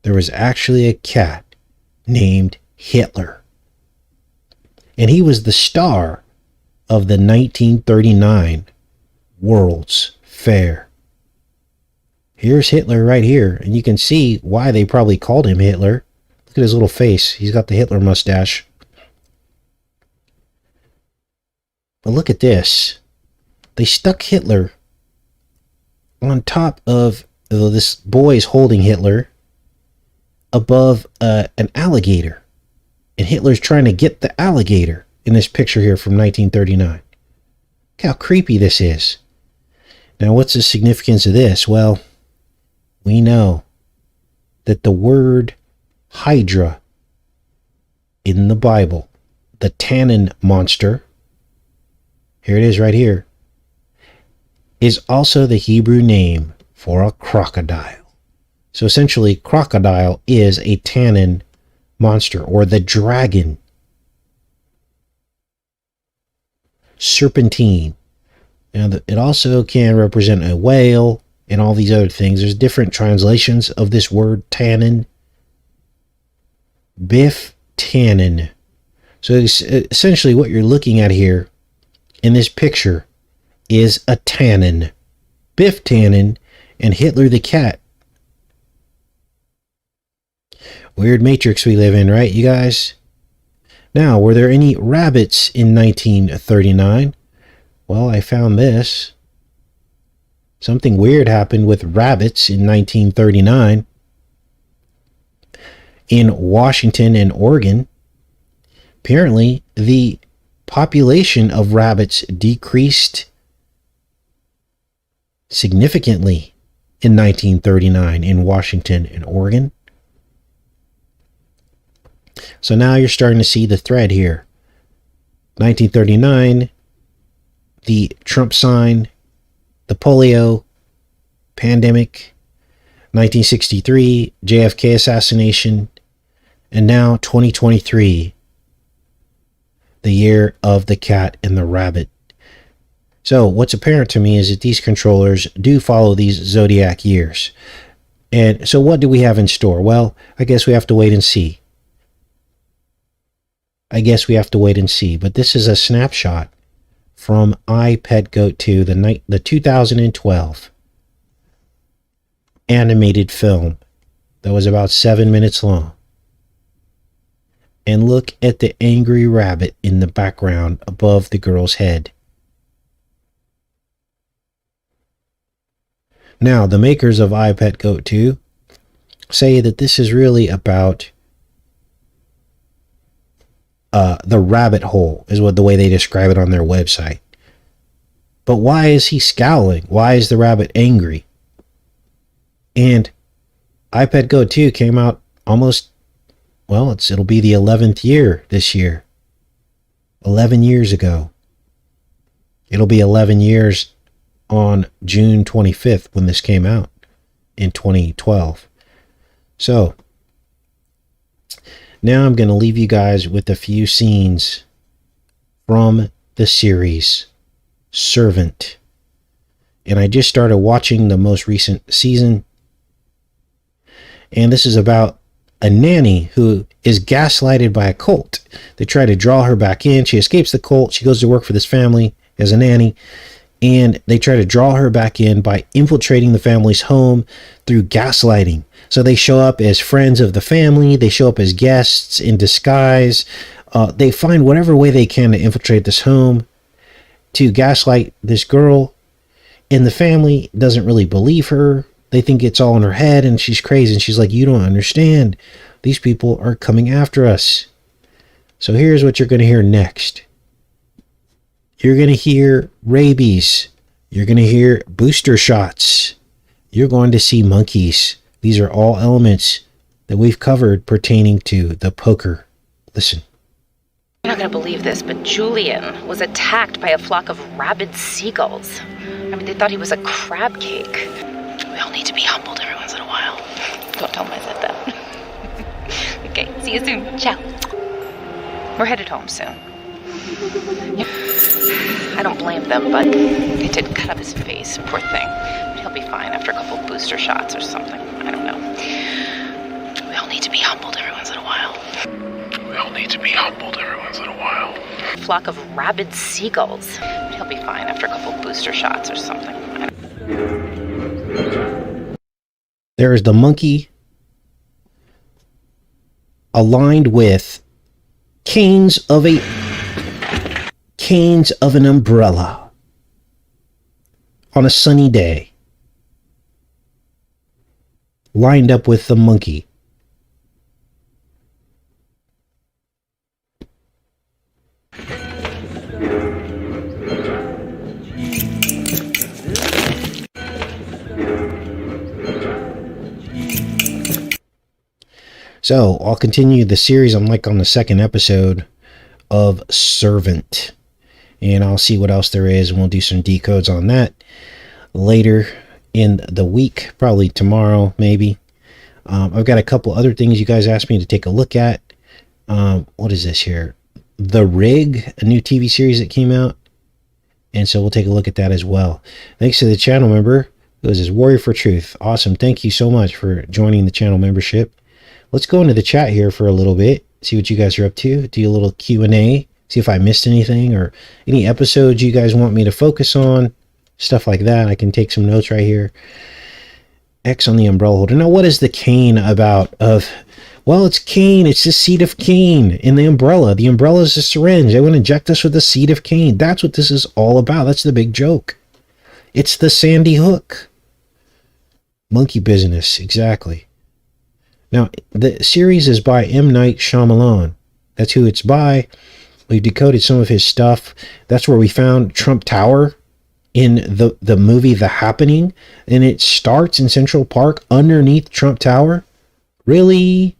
There was actually a cat named Hitler. And he was the star of the 1939 World's Fair. Here's Hitler right here, and you can see why they probably called him Hitler. Look at his little face. He's got the Hitler mustache. But look at this. They stuck Hitler on top of this boy's holding Hitler above an alligator. And Hitler's trying to get the alligator in this picture here from 1939. Look how creepy this is. Now, what's the significance of this? Well, we know that the word Hydra in the Bible, the tannin monster, here it is right here, is also the Hebrew name for a crocodile. So essentially, crocodile is a tannin monster, or the dragon. Serpentine. Now, it also can represent a whale, and all these other things. There's different translations of this word tannin. Biff tannin. So essentially what you're looking at here in this picture is a tannin. Biff Tannen and Hitler the cat. Weird matrix we live in, right, you guys? Now, were there any rabbits in 1939? Well, I found this. Something weird happened with rabbits in 1939 in Washington and Oregon. Apparently, the population of rabbits decreased significantly in 1939 in Washington and Oregon. So now you're starting to see the thread here. 1939, the Trump sign, the polio pandemic, 1963, JFK assassination, and now 2023, the year of the cat and the rabbit. So what's apparent to me is that these controllers do follow these zodiac years. And so what do we have in store? Well, I guess we have to wait and see. But this is a snapshot from iPetGoat 2, the 2012 animated film that was about 7 minutes long. And look at the angry rabbit in the background above the girl's head. Now, the makers of iPetGoat 2 say that this is really about the rabbit hole, is what the way they describe it on their website. But why is he scowling? Why is the rabbit angry? And iPetGoat 2 came out almost, well, it'll be the 11th year this year. 11 years ago. It'll be 11 years on June 25th when this came out in 2012. So now I'm going to leave you guys with a few scenes from the series Servant. And I just started watching the most recent season. And this is about a nanny who is gaslighted by a cult. They try to draw her back in. She escapes the cult. She goes to work for this family as a nanny. And they try to draw her back in by infiltrating the family's home through gaslighting. So they show up as friends of the family. They show up as guests in disguise. They find whatever way they can to infiltrate this home to gaslight this girl. And the family doesn't really believe her. They think it's all in her head and she's crazy. And she's like, you don't understand. These people are coming after us. So here's what you're going to hear next. You're going to hear rabies. You're going to hear booster shots. You're going to see monkeys. These are all elements that we've covered pertaining to the poker. Listen. You're not going to believe this, but Julian was attacked by a flock of rabid seagulls. I mean, they thought he was a crab cake. We all need to be humbled every once in a while. Don't tell him I said that. Okay, see you soon. Ciao. We're headed home soon. I don't blame them, but they did cut up his face, poor thing. But he'll be fine after a couple of booster shots or something. I don't know. We all need to be humbled every once in a while. A flock of rabid seagulls. But he'll be fine after a couple of booster shots or something. There is the monkey aligned with canes of an umbrella on a sunny day, lined up with the monkey. So I'll continue the series. I'm like on the second episode of Servant, and I'll see what else there is, and we'll do some decodes on that later in the week, probably tomorrow maybe. I've got a couple other things you guys asked me to take a look at. What is this here? The Rig, a new TV series that came out, and so we'll take a look at that as well. Thanks to the channel member It was his Warrior for Truth. Awesome. Thank you so much for joining the channel membership. Let's go into the chat here for a little bit. See what you guys are up to. Do a little Q&A. See if I missed anything or any episodes you guys want me to focus on. Stuff like that. I can take some notes right here. X on the umbrella holder. Now, what is the cane about? Well, it's Cain. It's the seed of Cain in the umbrella. The umbrella is a syringe. They want to inject us with the seed of Cain. That's what this is all about. That's the big joke. It's the Sandy Hook. Monkey business. Exactly. Now, the series is by M. Night Shyamalan. That's who it's by. We've decoded some of his stuff. That's where we found Trump Tower in the movie The Happening. And it starts in Central Park underneath Trump Tower. Really?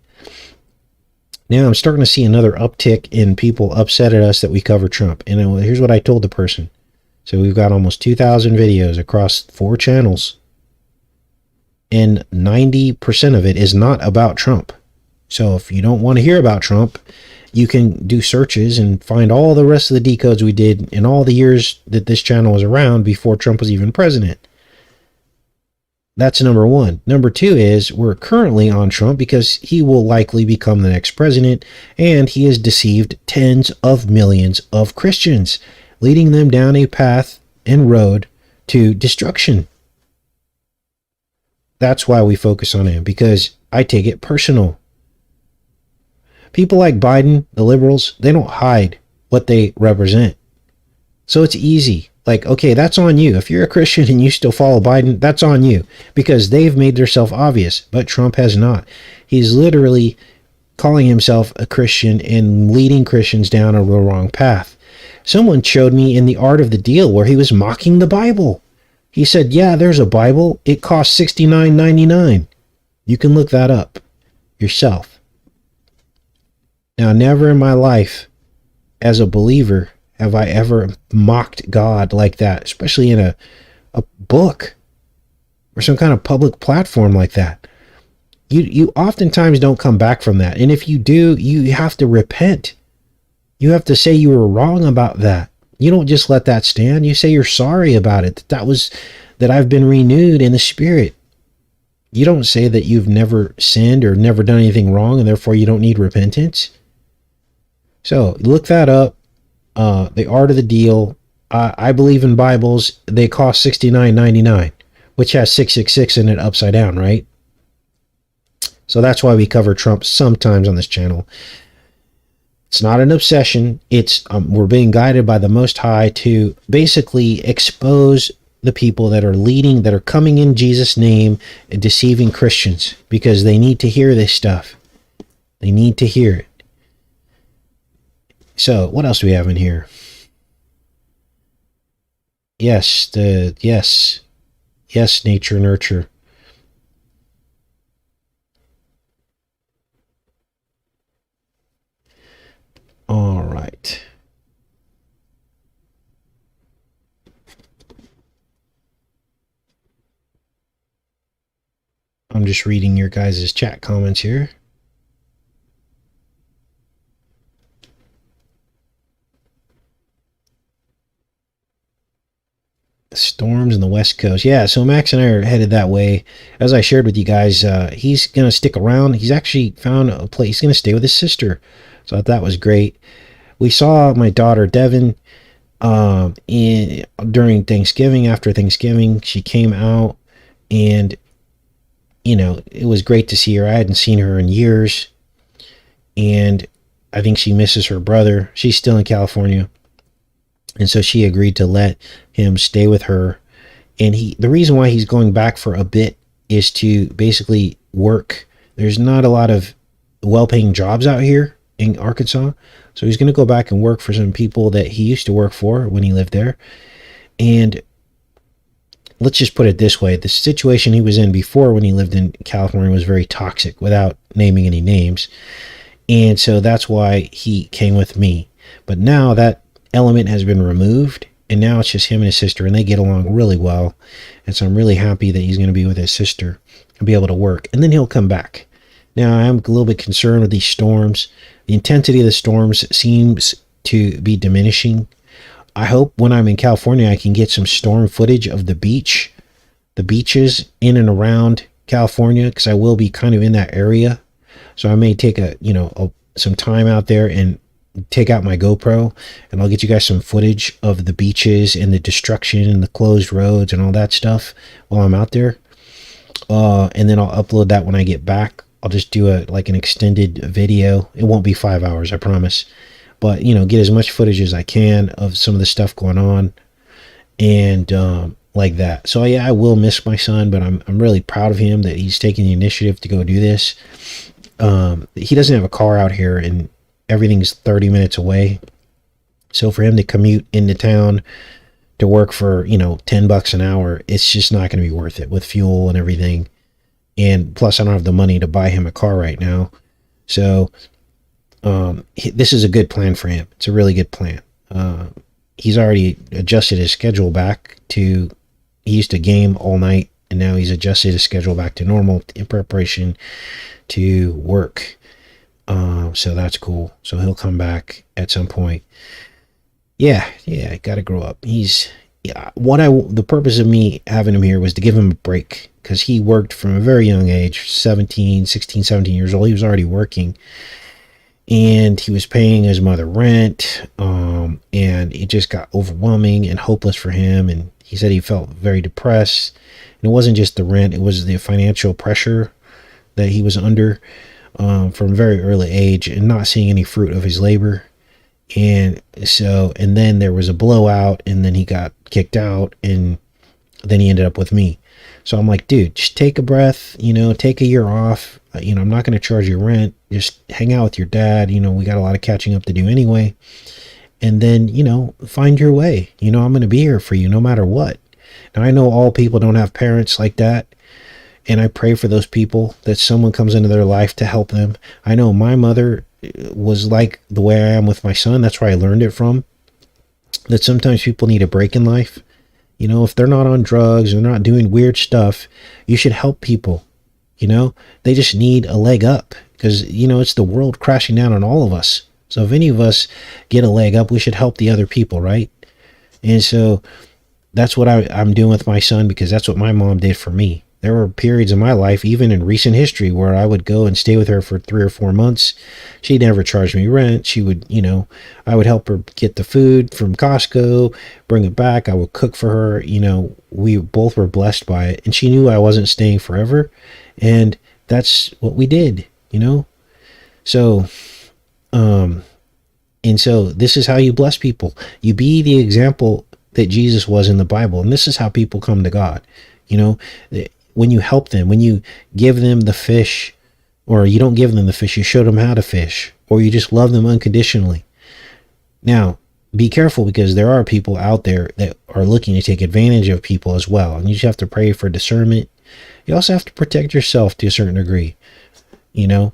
Now I'm starting to see another uptick in people upset at us that we cover Trump. And here's what I told the person. So we've got almost 2,000 videos across 4 channels. And 90% of it is not about Trump. So if you don't want to hear about Trump, you can do searches and find all the rest of the decodes we did in all the years that this channel was around before Trump was even president. That's number one. Number two is we're currently on Trump because he will likely become the next president, and he has deceived tens of millions of Christians, leading them down a path and road to destruction. That's why we focus on him, because I take it personal. People like Biden, the liberals, they don't hide what they represent. So it's easy. Like, okay, that's on you. If you're a Christian and you still follow Biden, that's on you, because they've made themselves obvious, but Trump has not. He's literally calling himself a Christian and leading Christians down a wrong path. Someone showed me in The Art of the Deal where he was mocking the Bible. He said, yeah, there's a Bible. It costs $69.99. You can look that up yourself. Now, never in my life as a believer have I ever mocked God like that, especially in a book or some kind of public platform like that. You oftentimes don't come back from that. And if you do, you have to repent. You have to say you were wrong about that. You don't just let that stand. You say you're sorry about it. That I've been renewed in the Spirit. You don't say that you've never sinned or never done anything wrong and therefore you don't need repentance. So look that up. The Art of the Deal. I believe in Bibles. They cost $69.99, which has 666 in it upside down, right? So that's why we cover Trump sometimes on this channel. It's not an obsession. It's we're being guided by the Most High to basically expose the people that are leading, that are coming in Jesus' name and deceiving Christians, because they need to hear this stuff. They need to hear it. So what else do we have in here? Yes, nature, nurture. All right. I'm just reading your guys' chat comments here. Storms in the West Coast. Yeah, so Max and I are headed that way. As I shared with you guys, he's going to stick around. He's actually found a place. He's going to stay with his sister. So I thought that was great. We saw my daughter, Devin, during Thanksgiving. After Thanksgiving, she came out, and, you know, it was great to see her. I hadn't seen her in years, and I think she misses her brother. She's still in California. And so she agreed to let him stay with her. And the reason why he's going back for a bit is to basically work. There's not a lot of well-paying jobs out here in Arkansas. So he's going to go back and work for some people that he used to work for when he lived there. And let's just put it this way. The situation he was in before when he lived in California was very toxic, without naming any names. And so that's why he came with me. But now that element has been removed, and now it's just him and his sister, and they get along really well. And so I'm really happy that he's going to be with his sister and be able to work, and then he'll come back. Now, I'm a little bit concerned with these storms. The intensity of the storms seems to be diminishing. I hope when I'm in California I can get some storm footage of the beach. the beaches in and around California, because I will be kind of in that area. So I may take some time out there and take out my GoPro, and I'll get you guys some footage of the beaches and the destruction and the closed roads and all that stuff while I'm out there. And then I'll upload that when I get back. I'll just do an extended video. It won't be 5 hours, I promise. But, get as much footage as I can of some of the stuff going on and like that. So yeah, I will miss my son, but I'm really proud of him that he's taking the initiative to go do this. He doesn't have a car out here, and everything's 30 minutes away. So for him to commute into town to work for, $10 an hour, it's just not going to be worth it with fuel and everything. And plus I don't have the money to buy him a car right now. So, this is a good plan for him. It's a really good plan. He's already adjusted his schedule back to, he used to game all night, and now he's adjusted his schedule back to normal in preparation to work. So that's cool. So he'll come back at some point. Yeah, gotta grow up. The purpose of me having him here was to give him a break, because he worked from a very young age, 16, 17 years old. He was already working, and he was paying his mother rent, and it just got overwhelming and hopeless for him. And he said he felt very depressed, and it wasn't just the rent, it was the financial pressure that he was under from a very early age, and not seeing any fruit of his labor. And then there was a blowout, and then he got kicked out, and then he ended up with me. So I'm like, dude, just take a breath, take a year off. I'm not going to charge you rent. Just hang out with your dad. We got a lot of catching up to do anyway. And then, find your way. I'm going to be here for you no matter what. Now, I know all people don't have parents like that, and I pray for those people that someone comes into their life to help them. I know my mother was like the way I am with my son. That's where I learned it from, that sometimes people need a break in life. If they're not on drugs or not doing weird stuff, you should help people. They just need a leg up, because, it's the world crashing down on all of us. So if any of us get a leg up, we should help the other people, right? And so that's what I'm doing with my son, because that's what my mom did for me. There were periods in my life, even in recent history, where I would go and stay with her for 3 or 4 months. She never charged me rent. She would, I would help her get the food from Costco, bring it back. I would cook for her. We both were blessed by it. And she knew I wasn't staying forever. And that's what we did, So, and so this is how you bless people. You be the example that Jesus was in the Bible. And this is how people come to God. When you help them, when you give them the fish, or you don't give them the fish, you show them how to fish, or you just love them unconditionally. Now, be careful, because there are people out there that are looking to take advantage of people as well. And you just have to pray for discernment. You also have to protect yourself to a certain degree, but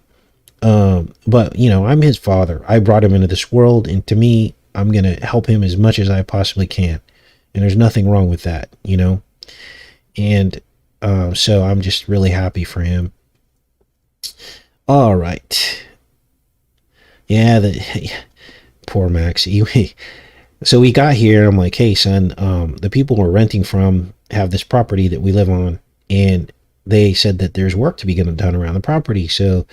I'm his father. I brought him into this world, and to me, I'm going to help him as much as I possibly can. And there's nothing wrong with that, and so I'm just really happy for him. All right. Yeah, poor Max. So we got here, and I'm like, hey, son, the people we're renting from have this property that we live on, and they said that there's work to be done around the property. So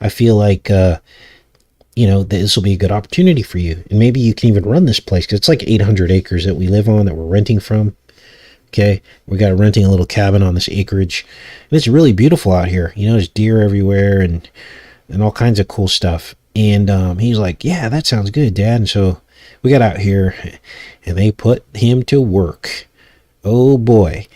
I feel like, that this will be a good opportunity for you. And maybe you can even run this place, because it's like 800 acres that we live on, that we're renting from. Okay, we got renting a little cabin on this acreage, and it's really beautiful out here. There's deer everywhere and all kinds of cool stuff. And he's like, yeah, that sounds good, Dad. And so we got out here, and they put him to work. Oh boy.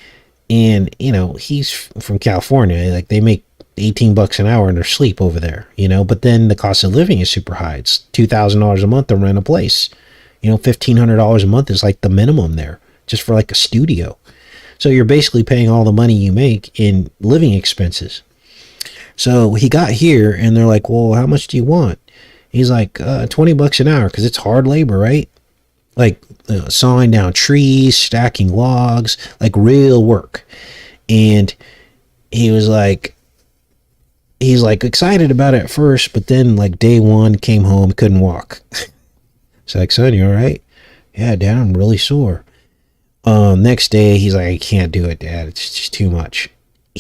And he's from California. Like, they make $18 an hour in their sleep over there. But then the cost of living is super high. It's $2,000 a month to rent a place. $1,500 a month is like the minimum there, just for like a studio. So you're basically paying all the money you make in living expenses. So he got here, and they're like, well, how much do you want? He's like, $20 an hour, because it's hard labor, right? Like sawing down trees, stacking logs, like real work. And he's like excited about it at first, but then like day one, came home, couldn't walk. It's like, son, you all right? Yeah, Dad, I'm really sore. Next day, he's like, I can't do it, Dad. It's just too much.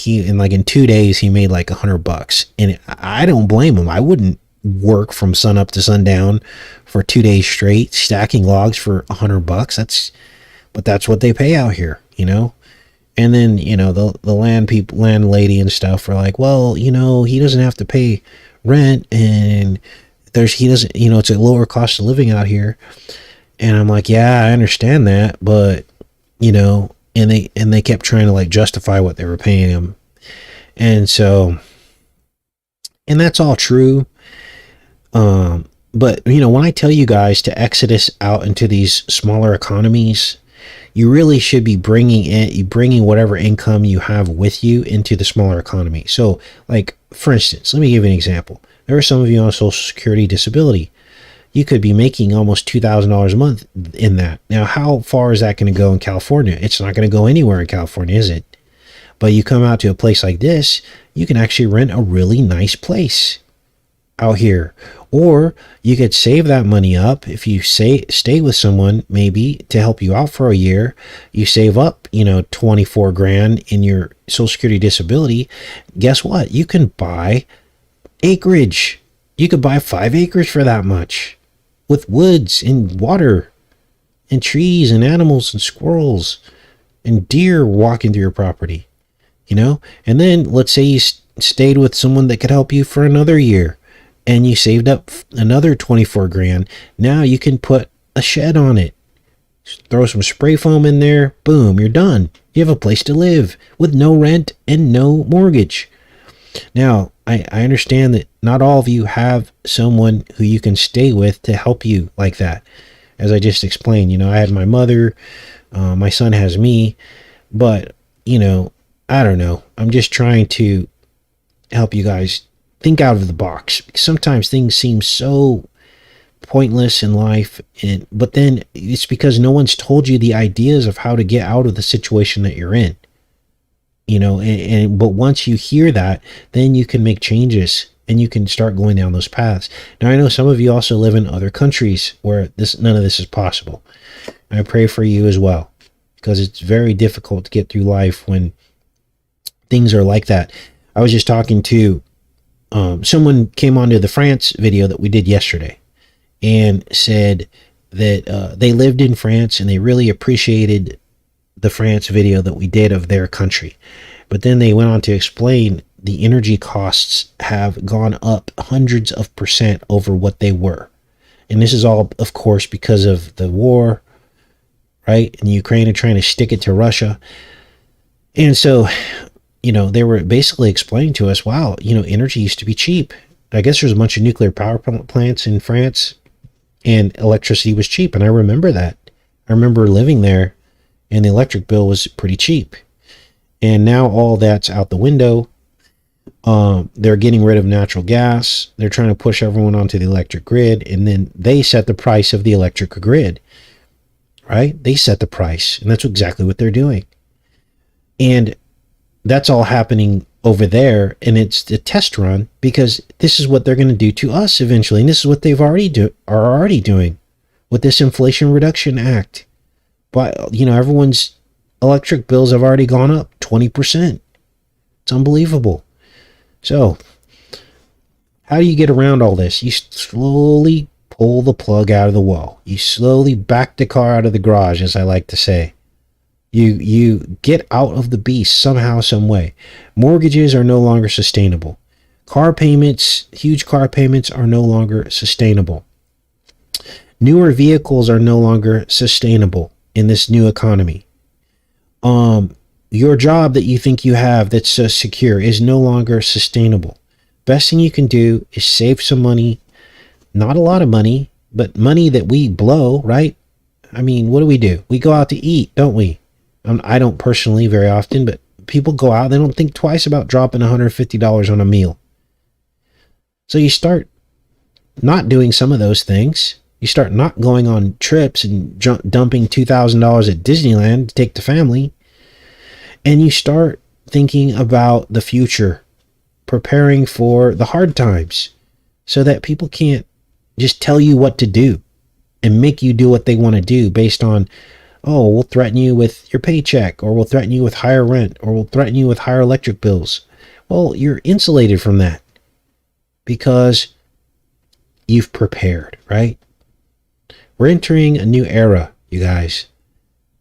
In 2 days, he made like $100, and I don't blame him. I wouldn't work from sun up to sundown for 2 days straight, stacking logs for $100. But that's what they pay out here, you know? And then, you know, the landlady and stuff are like, well, you know, he doesn't have to pay rent, and he doesn't, you know, it's a lower cost of living out here. And I'm like, yeah, I understand that, but, you know, and they kept trying to like justify what they were paying him. And so, and that's all true. But you know, when I tell you guys to exodus out into these smaller economies, you really should be bringing whatever income you have with you into the smaller economy. So like, for instance, let me give you an example. There are some of you on Social Security disability. You could be making almost $2,000 a month in that. Now, how far is that going to go in California? It's not going to go anywhere in California, is it? But you come out to a place like this, you can actually rent a really nice place out here. Or you could save that money up if you stay with someone maybe to help you out for a year. You save up, you know, 24 grand in your Social Security disability. Guess what? You can buy acreage. You could buy 5 acres for that much, with woods and water and trees and animals and squirrels and deer walking through your property, you know? And then let's say you stayed with someone that could help you for another year, and you saved up another 24 grand. Now you can put a shed on it, throw some spray foam in there, boom, you're done. You have a place to live with no rent and no mortgage. Now, I understand that not all of you have someone who you can stay with to help you like that. As I just explained, you know, I had my mother, my son has me, but, you know, I don't know. I'm just trying to help you guys think out of the box. Sometimes things seem so pointless in life, but then it's because no one's told you the ideas of how to get out of the situation that you're in. You know, but once you hear that, then you can make changes and you can start going down those paths. Now, I know some of you also live in other countries where none of this is possible. And I pray for you as well, because it's very difficult to get through life when things are like that. I was just talking to someone came onto the France video that we did yesterday and said that they lived in France and they really appreciated the France video that we did of their country. But then they went on to explain the energy costs have gone up hundreds of % over what they were. And this is all, of course, because of the war, right? And Ukraine are trying to stick it to Russia. And so, you know, they were basically explaining to us, wow, you know, energy used to be cheap. I guess there's a bunch of nuclear power plants in France and electricity was cheap. And I remember that. I remember living there and the electric bill was pretty cheap. And now all that's out the window. They're getting rid of natural gas. They're trying to push everyone onto the electric grid. And then they set the price of the electric grid, right? They set the price. And that's exactly what they're doing. And that's all happening over there. And it's the test run, because this is what they're going to do to us eventually. And this is what they've are already doing with this Inflation Reduction Act. But, you know, everyone's electric bills have already gone up 20%. It's unbelievable. So, how do you get around all this? You slowly pull the plug out of the wall. You slowly back the car out of the garage, as I like to say. You get out of the beast somehow, some way. Mortgages are no longer sustainable. Car payments, huge car payments, are no longer sustainable. Newer vehicles are no longer sustainable in this new economy. Your job that you think you have that's secure is no longer sustainable. Best thing you can do is save some money. Not a lot of money, but money that we blow, right? I mean, what do? We go out to eat, don't we? I don't personally very often, but people go out, they don't think twice about dropping $150 on a meal. So you start not doing some of those things. You start not going on trips and dumping $2,000 at Disneyland to take the family. And you start thinking about the future, preparing for the hard times, so that people can't just tell you what to do and make you do what they want to do based on Oh, we'll threaten you with your paycheck, or we'll threaten you with higher rent, or we'll threaten you with higher electric bills. Well, you're insulated from that because you've prepared, right? We're entering a new era, you guys,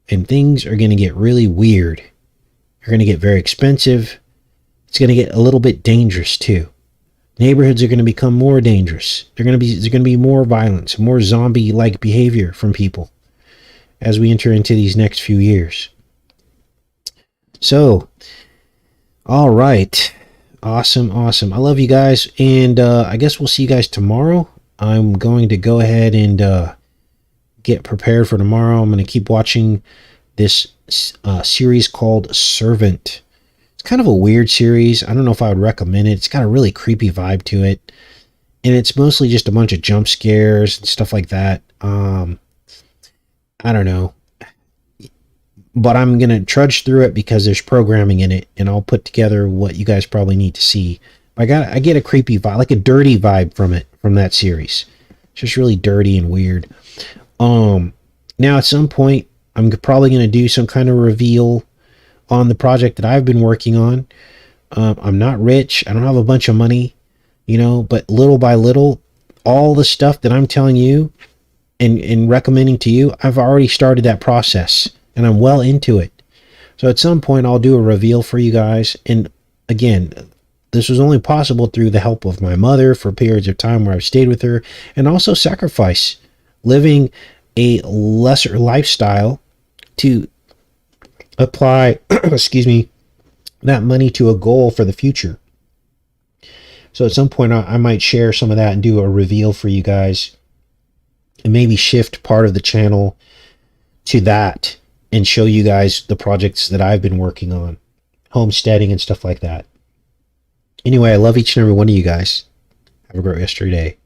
and things are going to get really weird. They're going to get very expensive. It's going to get a little bit dangerous too. Neighborhoods are going to become more dangerous. There's going to be more violence, more zombie-like behavior from people as we enter into these next few years. So, all right. Awesome. I love you guys, and I guess we'll see you guys tomorrow. I'm going to go ahead and get prepared for tomorrow. I'm going to keep watching this series called Servant. It's kind of a weird series. I don't know if I would recommend it. It's got a really creepy vibe to it, and it's mostly just a bunch of jump scares and stuff like that. I don't know, but I'm going to trudge through it because there's programming in it, and I'll put together what you guys probably need to see. I get a creepy vibe, like a dirty vibe from that series. It's just really dirty and weird. Now at some point, I'm probably going to do some kind of reveal on the project that I've been working on. I'm not rich. I don't have a bunch of money, but little by little, all the stuff that I'm telling you and recommending to you, I've already started that process, and I'm well into it. So at some point, I'll do a reveal for you guys. And again, this was only possible through the help of my mother for periods of time where I've stayed with her, and also sacrifice, living a lesser lifestyle to apply, excuse me, that money to a goal for the future. So at some point, I might share some of that and do a reveal for you guys, and maybe shift part of the channel to that and show you guys the projects that I've been working on, homesteading and stuff like that. Anyway, I love each and every one of you guys. Have a great rest of your day.